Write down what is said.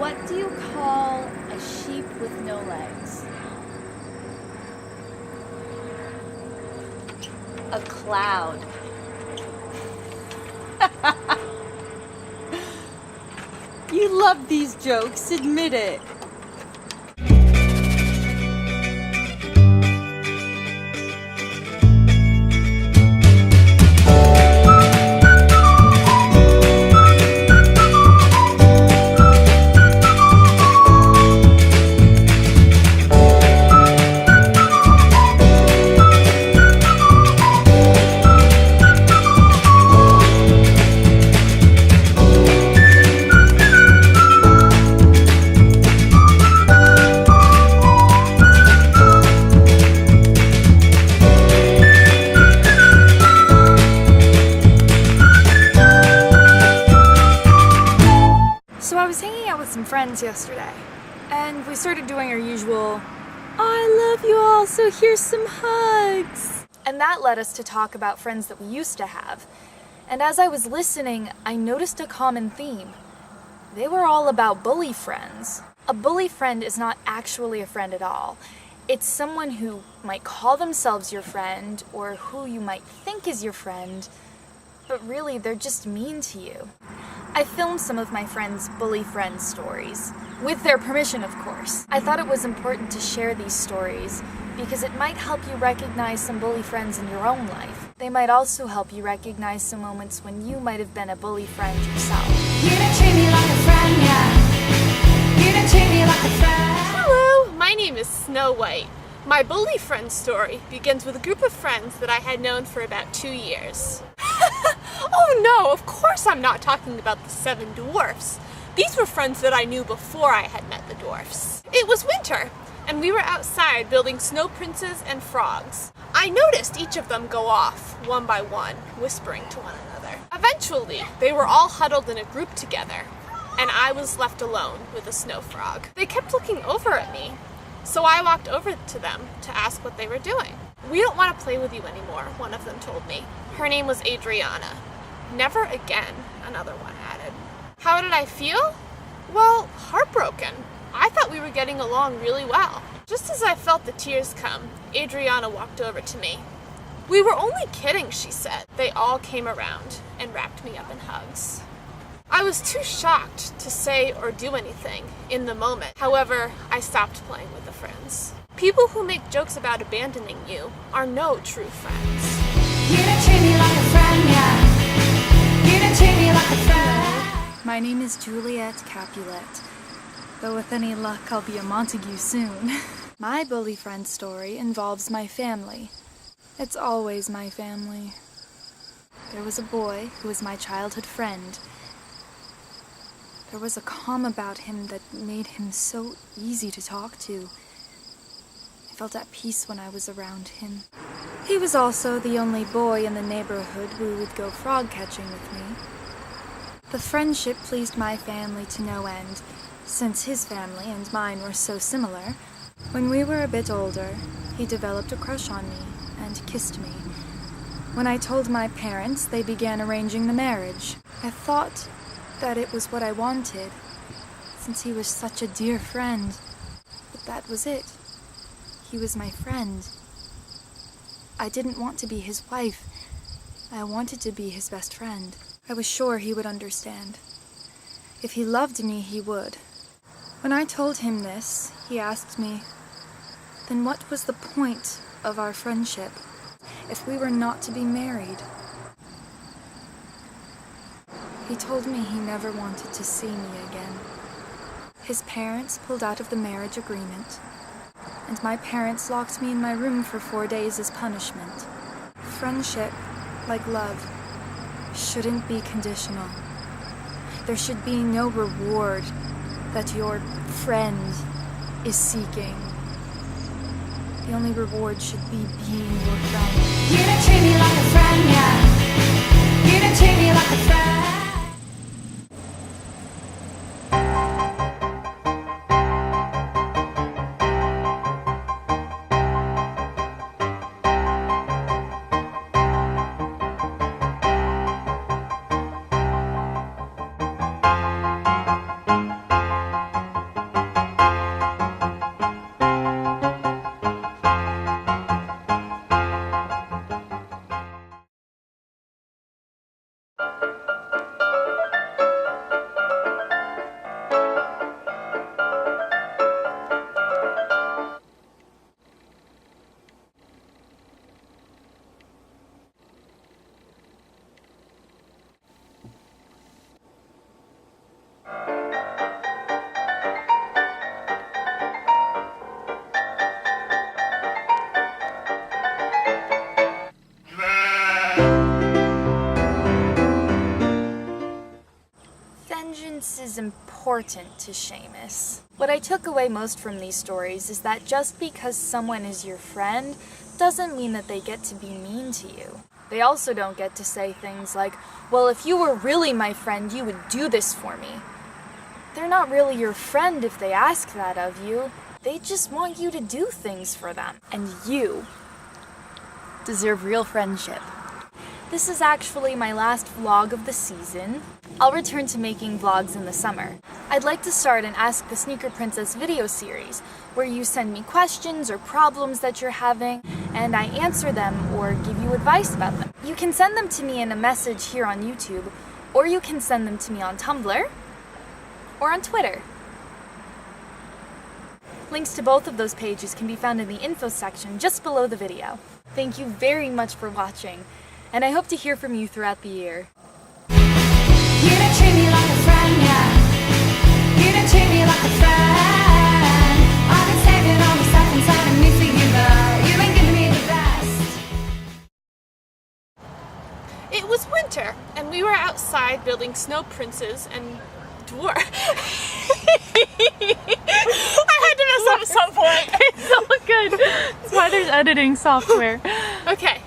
What do you call a sheep with no legs? A cloud. You love these jokes, admit it. So I was hanging out with some friends yesterday, and we started doing our usual, I love you all, so here's some hugs. And that led us to talk about friends that we used to have. And as I was listening, I noticed a common theme. They were all about bully friends. A bully friend is not actually a friend at all. It's someone who might call themselves your friend, or who you might think is your friend, but really they're just mean to you. I filmed some of my friends' bully friend stories, with their permission of course. I thought it was important to share these stories because it might help you recognize some bully friends in your own life. They might also help you recognize some moments when you might have been a bully friend yourself. You don't treat me like a friend, yeah. You don't treat me like a friend. Hello, my name is Snow White. My bully friend story begins with a group of friends that I had known for about 2 years. Oh no, of course I'm not talking about the 7 dwarfs. These were friends that I knew before I had met the dwarfs. It was winter, and we were outside building snow princes and frogs. I noticed each of them go off, one by one, whispering to one another. Eventually, they were all huddled in a group together, and I was left alone with a snow frog. They kept looking over at me, so I walked over to them to ask what they were doing. "We don't want to play with you anymore," one of them told me. Her name was Adriana. "Never again," another one added. How did I feel? Well, heartbroken. I thought we were getting along really well. Just as I felt the tears come, Adriana walked over to me. "We were only kidding," she said. They all came around and wrapped me up in hugs. I was too shocked to say or do anything in the moment. However, I stopped playing with the friends. People who make jokes about abandoning you are no true friends. You don't treat me like a friend, yeah. You don't treat me like a friend. My name is Juliet Capulet, though with any luck I'll be a Montague soon. My bully friend story involves my family. It's always my family. There was a boy who was my childhood friend. There was a calm about him that made him so easy to talk to. I felt at peace when I was around him. He was also the only boy in the neighborhood who would go frog catching with me. The friendship pleased my family to no end, since his family and mine were so similar. When we were a bit older, he developed a crush on me and kissed me. When I told my parents, they began arranging the marriage. I thought that it was what I wanted, since he was such a dear friend. But that was it. He was my friend. I didn't want to be his wife. I wanted to be his best friend. I was sure he would understand. If he loved me, he would. When I told him this, he asked me, then what was the point of our friendship if we were not to be married? He told me he never wanted to see me again. His parents pulled out of the marriage agreement, and my parents locked me in my room for 4 days as punishment. Friendship, like love, shouldn't be conditional. There should be no reward that your friend is seeking. The only reward should be being your friend. You don't treat me like a friend, yeah. You don't treat me like a friend. vengeance is important to Seamus. What I took away most from these stories is that just because someone is your friend doesn't mean that they get to be mean to you. They also don't get to say things like, well, if you were really my friend, you would do this for me. They're not really your friend if they ask that of you. They just want you to do things for them. And you deserve real friendship. This is actually my last vlog of the season. I'll return to making vlogs in the summer. I'd like to start an Ask the Sneaker Princess video series, where you send me questions or problems that you're having, and I answer them or give you advice about them. You can send them to me in a message here on YouTube, or you can send them to me on Tumblr, or on Twitter. Links to both of those pages can be found in the info section just below the video. Thank you very much for watching, and I hope to hear from you throughout the year. You don't treat me like a friend, yeah. You don't treat me like a friend. I've been saving all my stuff inside of me for you, but you ain't giving me the best. It was winter, and we were outside building snow princes and dwarf. I had to mess up at some point. It's all good. That's why there's editing software. Okay.